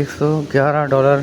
$111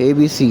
ABC.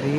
3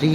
3.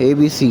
ABC.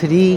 3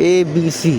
ABC،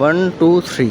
1 2 3،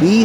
B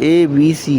ABC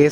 A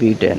B10